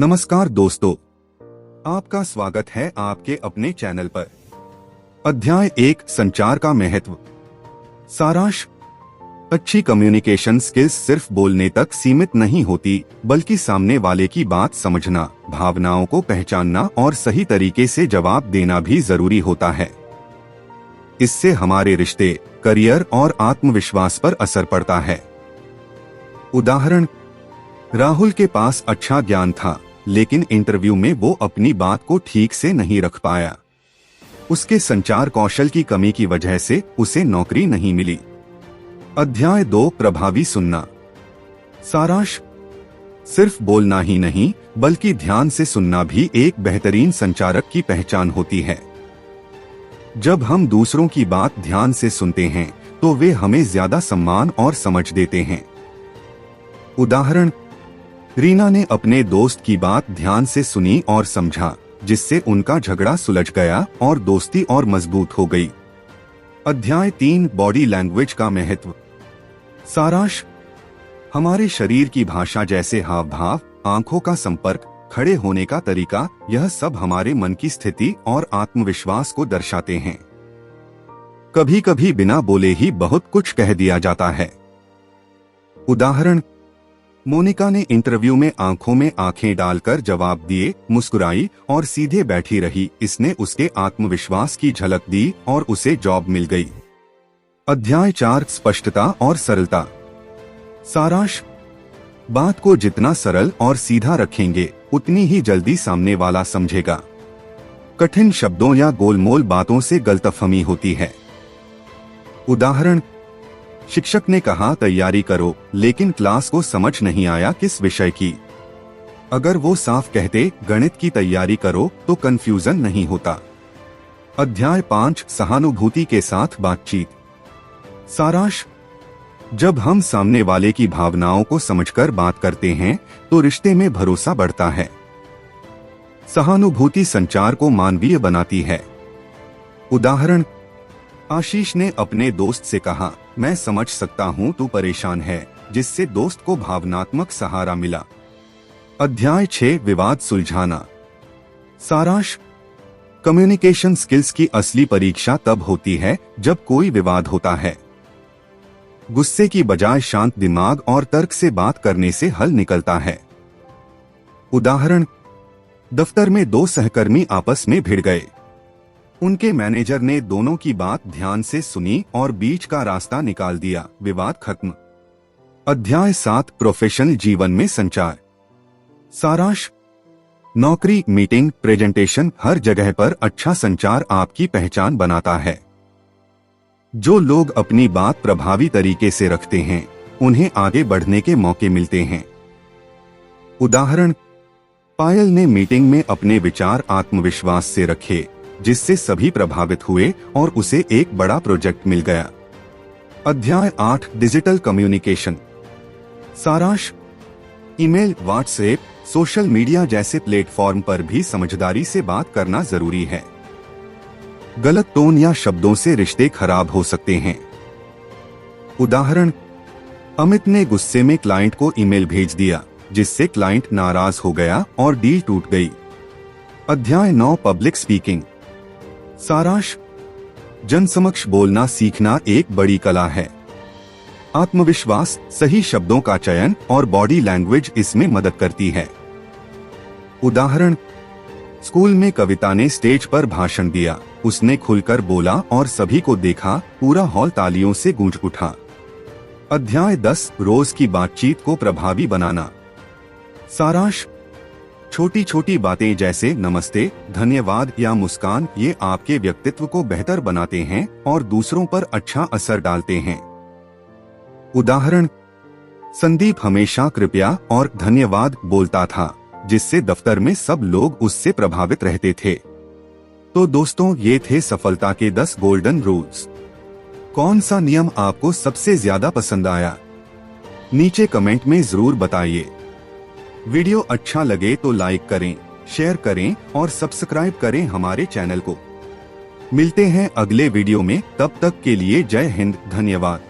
नमस्कार दोस्तों, आपका स्वागत है आपके अपने चैनल पर। अध्याय 1, संचार का महत्व। सारांश। अच्छी कम्युनिकेशन स्किल्स सिर्फ बोलने तक सीमित नहीं होती, बल्कि सामने वाले की बात समझना, भावनाओं को पहचानना और सही तरीके से जवाब देना भी जरूरी होता है। इससे हमारे रिश्ते, करियर और आत्मविश्वास पर असर पड़ता है। उदाहरण, राहुल के पास अच्छा ज्ञान था, लेकिन इंटरव्यू में वो अपनी बात को ठीक से नहीं रख पाया। उसके संचार कौशल की कमी की वजह से उसे नौकरी नहीं मिली। अध्याय 2, प्रभावी सुनना। सारांश। सिर्फ बोलना ही नहीं, बल्कि ध्यान से सुनना भी एक बेहतरीन संचारक की पहचान होती है। जब हम दूसरों की बात ध्यान से सुनते हैं, तो वे हमें ज्यादा सम्मान और समझ देते हैं। उदाहरण, रीना ने अपने दोस्त की बात ध्यान से सुनी और समझा, जिससे उनका झगड़ा सुलझ गया और दोस्ती और मजबूत हो गई। अध्याय 3, बॉडी लैंग्वेज का महत्व। सारांश। हमारे शरीर की भाषा जैसे हाव भाव, आंखों का संपर्क, खड़े होने का तरीका, यह सब हमारे मन की स्थिति और आत्मविश्वास को दर्शाते हैं। कभी कभी बिना बोले ही बहुत कुछ कह दिया जाता है। उदाहरण, मोनिका ने इंटरव्यू में आंखों में आंखें डालकर जवाब दिए, मुस्कुराई और सीधे बैठी रही। इसने उसके आत्मविश्वास की झलक दी और उसे जॉब मिल गई। अध्याय 4, स्पष्टता और सरलता। सारांश। बात को जितना सरल और सीधा रखेंगे, उतनी ही जल्दी सामने वाला समझेगा। कठिन शब्दों या गोलमोल बातों से गलतफहमी होती है। उदाहरण, शिक्षक ने कहा तैयारी करो, लेकिन क्लास को समझ नहीं आया किस विषय की। अगर वो साफ कहते गणित की तैयारी करो, तो कंफ्यूजन नहीं होता। अध्याय 5, सहानुभूति के साथ बातचीत। सारांश। जब हम सामने वाले की भावनाओं को समझकर बात करते हैं, तो रिश्ते में भरोसा बढ़ता है। सहानुभूति संचार को मानवीय बनाती है। उदाहरण, आशीष ने अपने दोस्त से कहा, मैं समझ सकता हूं तू परेशान है, जिससे दोस्त को भावनात्मक सहारा मिला। अध्याय 6, विवाद सुलझाना। सारांश। कम्युनिकेशन स्किल्स की असली परीक्षा तब होती है जब कोई विवाद होता है। गुस्से की बजाय शांत दिमाग और तर्क से बात करने से हल निकलता है। उदाहरण, दफ्तर में 2 सहकर्मी आपस में भिड़ गए। उनके मैनेजर ने दोनों की बात ध्यान से सुनी और बीच का रास्ता निकाल दिया। विवाद खत्म। अध्याय 7, प्रोफेशनल जीवन में संचार। सारांश। नौकरी, मीटिंग, प्रेजेंटेशन, हर जगह पर अच्छा संचार आपकी पहचान बनाता है। जो लोग अपनी बात प्रभावी तरीके से रखते हैं, उन्हें आगे बढ़ने के मौके मिलते हैं। उदाहरण, पायल ने मीटिंग में अपने विचार आत्मविश्वास से रखे, जिससे सभी प्रभावित हुए और उसे एक बड़ा प्रोजेक्ट मिल गया। अध्याय 8, डिजिटल कम्युनिकेशन। सारांश। ईमेल, व्हाट्सएप, सोशल मीडिया जैसे प्लेटफॉर्म पर भी समझदारी से बात करना जरूरी है। गलत टोन या शब्दों से रिश्ते खराब हो सकते हैं। उदाहरण, अमित ने गुस्से में क्लाइंट को ईमेल भेज दिया, जिससे क्लाइंट नाराज हो गया और डील टूट गई। अध्याय 9, पब्लिक स्पीकिंग। सारांश। जनसमक्ष बोलना सीखना एक बड़ी कला है। आत्मविश्वास, सही शब्दों का चयन और बॉडी लैंग्वेज इसमें मदद करती है। उदाहरण, स्कूल में कविता ने स्टेज पर भाषण दिया। उसने खुलकर बोला और सभी को देखा, पूरा हॉल तालियों से गूंज उठा। अध्याय 10, रोज की बातचीत को प्रभावी बनाना। सारांश। छोटी छोटी बातें जैसे नमस्ते, धन्यवाद या मुस्कान, ये आपके व्यक्तित्व को बेहतर बनाते हैं और दूसरों पर अच्छा असर डालते हैं। उदाहरण, संदीप हमेशा कृपया और धन्यवाद बोलता था, जिससे दफ्तर में सब लोग उससे प्रभावित रहते थे। तो दोस्तों, ये थे सफलता के 10 गोल्डन रूल्स। कौन सा नियम आपको सबसे ज्यादा पसंद आया? नीचे कमेंट में जरूर बताइए। वीडियो अच्छा लगे तो लाइक करें, शेयर करें और सब्सक्राइब करें हमारे चैनल को। मिलते हैं अगले वीडियो में, तब तक के लिए जय हिंद, धन्यवाद।